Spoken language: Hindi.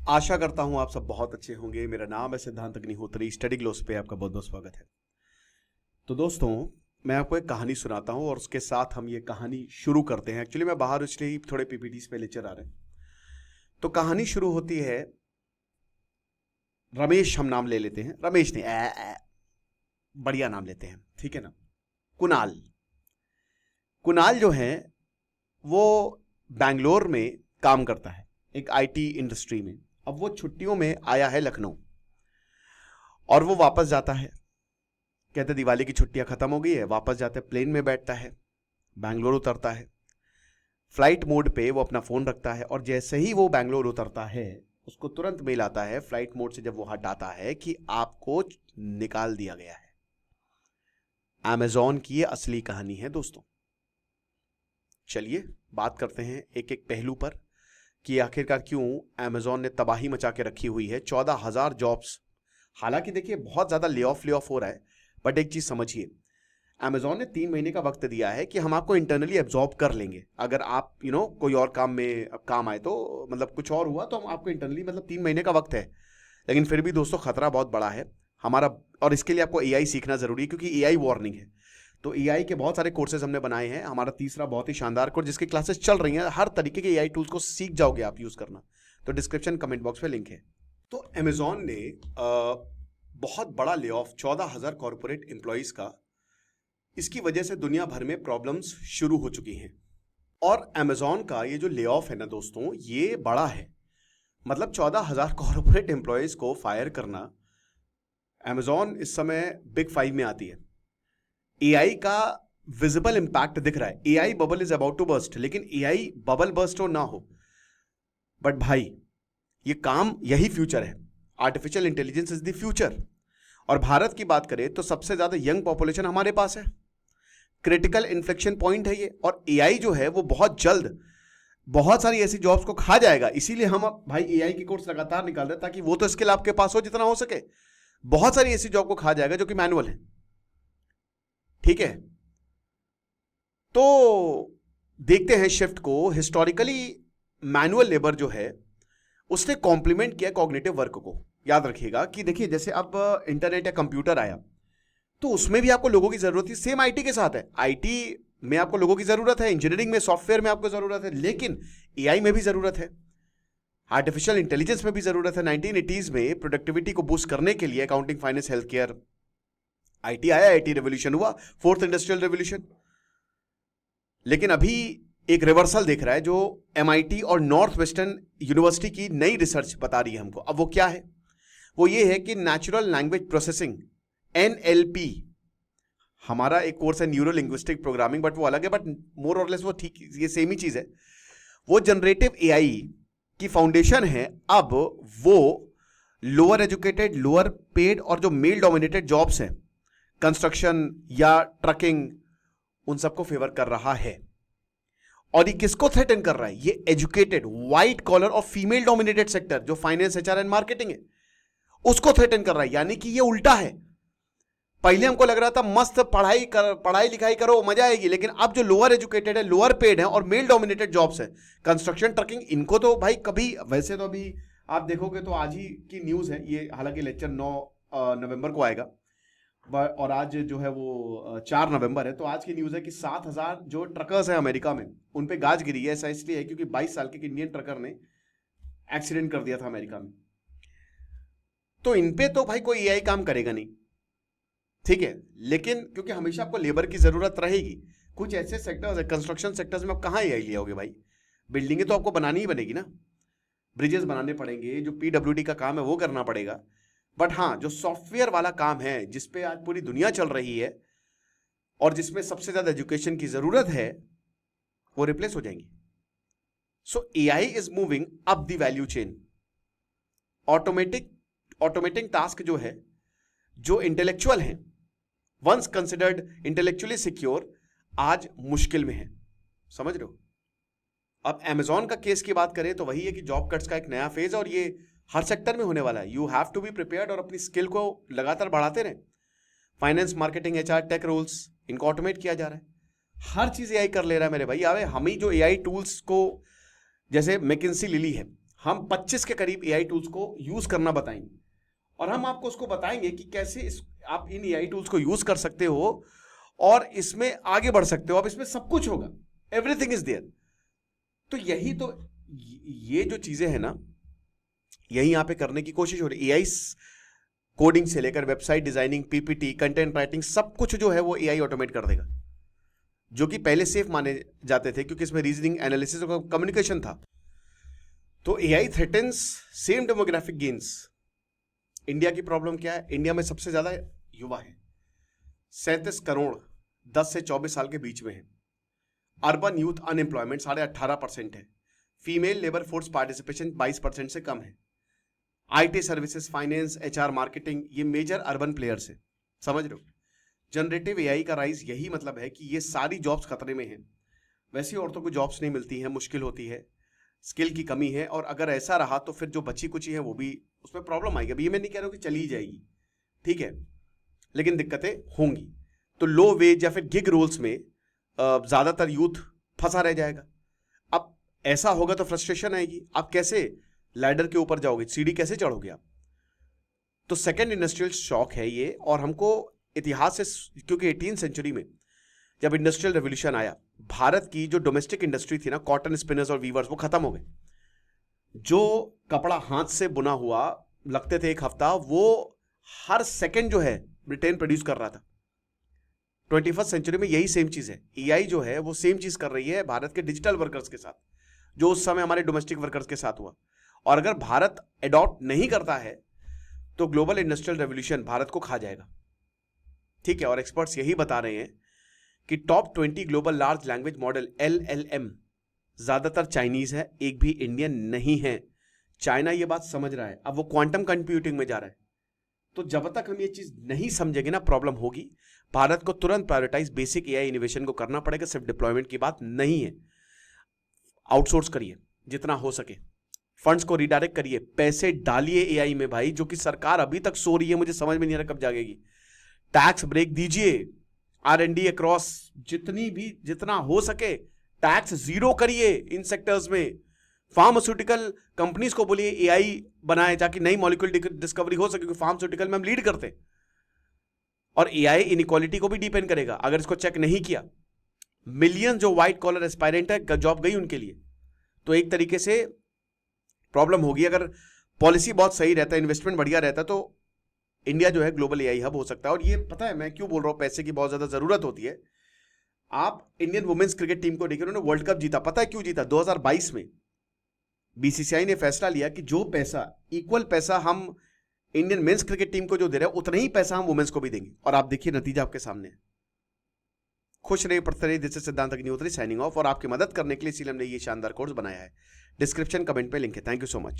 आशा करता हूं आप सब बहुत अच्छे होंगे। मेरा नाम है सिद्धांत अग्निहोत्री। स्टडी ग्लोस पे आपका बहुत बहुत स्वागत है। तो दोस्तों, मैं आपको एक कहानी सुनाता हूं और उसके साथ हम ये कहानी शुरू करते हैं। एक्चुअली मैं बाहर इसलिए ही थोड़े पीपीटीज पे लेक्चर आ रहे हैं। तो कहानी शुरू होती है। रमेश हम नाम ले लेते हैं। रमेश नहीं, बढ़िया नाम लेते हैं, ठीक है ना। कुणाल। कुणाल जो है वो बैंगलोर में काम करता है, एक आईटी इंडस्ट्री में। अब वो छुट्टियों में आया है लखनऊ और वो वापस जाता है। कहते दिवाली की छुट्टियां खत्म हो गई है, वापस जाते प्लेन में बैठता है, बैंगलोर उतरता है। फ्लाइट मोड पे वो अपना फोन रखता है और जैसे ही वो बैंगलोर उतरता है उसको तुरंत मेल आता है फ्लाइट मोड से जब वो हटाता है कि आपको निकाल दिया गया है। अमेजॉन की ये असली कहानी है दोस्तों। चलिए बात करते हैं एक एक पहलू पर कि आखिरकार क्यों अमेजॉन ने तबाही मचा के रखी हुई है। 14,000 जॉब्स, हालांकि देखिए बहुत ज्यादा ले ऑफ हो रहा है, बट एक चीज समझिए, अमेजॉन ने 3 महीने का वक्त दिया है कि हम आपको इंटरनली एब्जॉर्ब कर लेंगे। अगर आप कोई और काम में काम आए तो मतलब कुछ और हुआ तो हम आपको इंटरनली, मतलब 3 महीने का वक्त है। लेकिन फिर भी दोस्तों खतरा बहुत बड़ा है हमारा, और इसके लिए आपको एआई सीखना जरूरी है क्योंकि एआई वार्निंग है। तो एआई के बहुत सारे कोर्सेज हमने बनाए हैं। हमारा तीसरा बहुत ही शानदार कोर्स जिसकी क्लासेस चल रही हैं, हर तरीके के एआई टूल्स को सीख जाओगे आप यूज करना। तो डिस्क्रिप्शन कमेंट बॉक्स में लिंक है। तो अमेजॉन ने बहुत बड़ा ले ऑफ 14,000 कॉर्पोरेट एम्प्लॉइज का, इसकी वजह से दुनिया भर में प्रॉब्लम्स शुरू हो चुकी हैं। और अमेजॉन का ये जो ले ऑफ है ना दोस्तों, ये बड़ा है। मतलब 14,000 कॉर्पोरेट एम्प्लॉइज को फायर करना। अमेजॉन इस समय बिग 5 में आती है। एआई का विजिबल इंपैक्ट दिख रहा है। AI bubble is about to burst, लेकिन एआई बबल बर्स्ट हो ना हो, बट भाई ये काम, यही फ्यूचर है। Artificial intelligence is the future. और भारत की बात करें तो सबसे ज्यादा यंग पॉपुलेशन हमारे पास है। क्रिटिकल इन्फ्लेक्शन पॉइंट है ये। और एआई जो है वो बहुत जल्द बहुत सारी ऐसी जॉब्स को खा जाएगा। इसीलिए हम अब भाई एआई की कोर्स लगातार निकाल रहे हैं ताकि वो तो स्किल आपके पास हो जितना हो सके। बहुत सारी ऐसी जॉब को खा जाएगा जो कि मैनुअल है, ठीक है। तो देखते हैं शिफ्ट को। हिस्टोरिकली मैनुअल लेबर जो है उसने कॉम्प्लीमेंट किया कॉग्निटिव वर्क को। याद रखिएगा कि देखिए जैसे अब इंटरनेट या कंप्यूटर आया तो उसमें भी आपको लोगों की जरूरत थी। सेम आईटी के साथ है। आईटी में आपको लोगों की जरूरत है, इंजीनियरिंग में, सॉफ्टवेयर में आपको जरूरत है, लेकिन एआई में भी जरूरत है, आर्टिफिशियल इंटेलिजेंस में भी जरूरत है। 1980s में प्रोडक्टिविटी को बूस्ट करने के लिए accounting, finance, health care, IT आया, आईटी रेवोल्यूशन हुआ, फोर्थ इंडस्ट्रियल रेवोल्यूशन। लेकिन अभी एक रिवर्सल देख रहा है जो एमआईटी और नॉर्थ वेस्टर्न यूनिवर्सिटी की नई रिसर्च बता रही है हमको। अब वो क्या है? वो ये है कि नेचुरल लैंग्वेज प्रोसेसिंग, एनएलपी, हमारा एक कोर्स है न्यूरो लिंग्विस्टिक प्रोग्रामिंग, बट वो अलग है, बट मोर और लेस वो ठीक, ये सेम ही चीज है। वो जनरेटिव एआई की फाउंडेशन है। अब वो लोअर एजुकेटेड, लोअर पेड और जो मेल डोमिनेटेड जॉब्स हैं, कंस्ट्रक्शन या ट्रकिंग, उन सबको फेवर कर रहा है। और ये किसको थ्रेटन कर रहा है? ये एजुकेटेड व्हाइट कॉलर और फीमेल डोमिनेटेड सेक्टर जो फाइनेंस, एचआर एंड मार्केटिंग है, उसको थ्रेटन कर रहा है। यानी कि ये उल्टा है। पहले हमको लग रहा था मस्त पढ़ाई लिखाई करो मजा आएगी, लेकिन अब जो लोअर एजुकेटेड है, लोअर पेड है और मेल डोमिनेटेड जॉब्स है, कंस्ट्रक्शन, ट्रकिंग, इनको तो भाई कभी, वैसे तो अभी आप देखोगे तो आज ही की न्यूज है ये, हालांकि लेक्चर 9 नवंबर को आएगा और आज जो है वो 4 नवंबर है। तो आज की न्यूज है कि 7,000 जो ट्रकर्स हैं अमेरिका में, उन पे गाज गिरी है। ऐसा इसलिए है क्योंकि 22 साल के इंडियन ट्रकर ने एक्सीडेंट कर दिया था अमेरिका में। तो इन पे तो भाई कोई एआई काम करेगा नहीं, ठीक है। लेकिन क्योंकि हमेशा आपको लेबर की जरूरत रहेगी, कुछ ऐसे सेक्टर्स है, कंस्ट्रक्शन सेक्टर्स में आप कहां एआई ले आओगे भाई? बिल्डिंगें तो आपको बनानी ही बनेगी ना, ब्रिजेस बनाने पड़ेंगे, जो पीडब्ल्यूडी का काम है वो करना पड़ेगा। बट हाँ, जो सॉफ्टवेयर वाला काम है जिसपे आज पूरी दुनिया चल रही है और जिसमें सबसे ज्यादा एजुकेशन की जरूरत है, वो रिप्लेस हो जाएंगी। सो AI is moving up the value chain. Automating task जो है, जो इंटेलेक्चुअल है, वंस कंसिडर्ड इंटेलेक्चुअली सिक्योर, आज मुश्किल में है। समझ रहे हो? अब अमेजॉन का केस की बात करें तो वही है कि जॉब कट्स का एक नया फेज, और ये हर सेक्टर में होने वाला है। You have to be prepared और अपनी स्किल को लगातार बढ़ाते रहे। Finance, marketing, HR, tech roles, इनको ऑटोमेट किया जा रहा है। हर चीज एआई कर ले रहा है मेरे भाई। आवे हम ही जो एआई टूल्स को, जैसे मैकिंसी लिली है, हम 25 के करीब एआई टूल्स को यूज करना बताएंगे और हम आपको उसको बताएंगे कि कैसे आप इन एआई टूल्स को यूज कर सकते हो और इसमें आगे बढ़ सकते हो। अब इसमें सब कुछ होगा, एवरीथिंग इज देयर। तो यही तो ये जो चीजें हैं ना, यही यहां पे करने की कोशिश हो रही है। एआई कोडिंग से लेकर website designing, PPT, content writing, सब कुछ जो है वो एआई ऑटोमेट कर देगा, जो कि पहले सेफ माने जाते थे क्योंकि इसमें रीजनिंग, एनालिसिस और कम्युनिकेशन था। तो AI threatens same demographic gains. India की प्रॉब्लम क्या है? इंडिया में सबसे ज्यादा युवा है, 37 करोड़ 10 से 24 साल के बीच में है। अर्बन यूथ अनएम्प्लॉयमेंट 18.5% है। फीमेल लेबर फोर्स पार्टिसिपेशन 22% से कम है। IT services, finance, HR, marketing, ये मेजर अर्बन प्लेयर्स है। समझ रहे हो? जनरेटिव एआई का राइज यही मतलब है कि ये सारी जॉब्स खतरे में हैं। वैसे औरतों को जॉब्स नहीं मिलती हैं, मुश्किल होती है, स्किल की कमी है, और अगर ऐसा रहा तो फिर जो बची कुची है वो भी उसमें प्रॉब्लम आएगी। अभी ये मैं नहीं कह रहा हूं कि चली जाएगी, ठीक है, लेकिन दिक्कतें होंगी। तो लो वेज या फिर गिग रोल्स में ज्यादातर यूथ फंसा रह जाएगा। अब ऐसा होगा तो फ्रस्ट्रेशन आएगी। आप कैसे लैडर के ऊपर जाओगे, सीढ़ी कैसे चढ़ोगे आप? तो सेकेंड इंडस्ट्रियल शॉक है ये। और हमको इतिहास से, क्योंकि 18वीं सेंचुरी में जब इंडस्ट्रियल रेवोल्यूशन आया, भारत की जो डोमेस्टिक इंडस्ट्री थी ना, कॉटन स्पिनर्स और वीवर्स, वो खत्म हो गए। जो कपड़ा हाथ से बुना हुआ लगते थे एक हफ्ता, वो हर सेकंड जो है ब्रिटेन प्रोड्यूस कर रहा था। 21st सेंचुरी में यही सेम चीज है। एआई जो है वो सेम चीज कर रही है भारत के डिजिटल वर्कर्स के साथ, जो उस समय हमारे डोमेस्टिक वर्कर्स के साथ हुआ। और अगर भारत अडॉप्ट नहीं करता है तो ग्लोबल इंडस्ट्रियल रेवोल्यूशन भारत को खा जाएगा, ठीक है। और एक्सपर्ट्स यही बता रहे हैं कि top 20 global large language model LLM ज्यादातर चाइनीज है, एक भी इंडियन नहीं है। चाइना ये बात समझ रहा है, अब वो क्वांटम कंप्यूटिंग में जा रहा है। तो जब तक हम ये चीज नहीं समझेंगे ना, प्रॉब्लम होगी। भारत को तुरंत प्रायोरिटाइज बेसिक एआई इनोवेशन को करना पड़ेगा। सिर्फ डिप्लॉयमेंट की बात नहीं है। आउटसोर्स करिए जितना हो सके, फंड्स को रिडायरेक्ट करिए, पैसे डालिए एआई में भाई, जो कि सरकार अभी तक सो रही है, मुझे समझ में नहीं आ रहा कब जागेगी। टैक्स ब्रेक दीजिए, R&D अक्रॉस जितना हो सके टैक्स जीरो करिए इन सेक्टर्स में। फार्मास्यूटिकल कंपनीज को बोलिए एआई बनाए, ताकि नई मॉलिक्यूल डिस्कवरी हो सके, क्योंकि फार्मास्यूटिकल में हम लीड करते। और एआई इनइक्वालिटी को भी डिपेंड करेगा। अगर इसको चेक नहीं किया, मिलियन जो व्हाइट कॉलर एस्पायरेंट है, जॉब गई उनके लिए। तो एक तरीके से प्रॉब्लम होगी। अगर पॉलिसी बहुत सही रहता है, इन्वेस्टमेंट बढ़िया रहता है, तो इंडिया जो है ग्लोबल एआई हब हो सकता है। और ये पता है मैं क्यों बोल रहा हूं, पैसे की बहुत ज्यादा जरूरत होती है। आप इंडियन वुमेन्स क्रिकेट टीम को देखिए, उन्होंने वर्ल्ड कप जीता। पता है क्यों जीता? 2022 में बीसीसीआई ने फैसला लिया कि जो पैसा, इक्वल पैसा हम इंडियन मेंस क्रिकेट टीम को जो दे रहे हैं, उतना ही पैसा हम वुमेन्स को भी देंगे। और आप देखिए नतीजा आपके सामने है। खुश रहिए, पढ़ते रहिए। दिस इज सिद्धांत अग्निहोत्री साइनिंग ऑफ। और आपकी मदद करने के लिए इसीलिए हमने ये शानदार कोर्स बनाया है। डिस्क्रिप्शन कमेंट पे लिंक है। Thank you so much.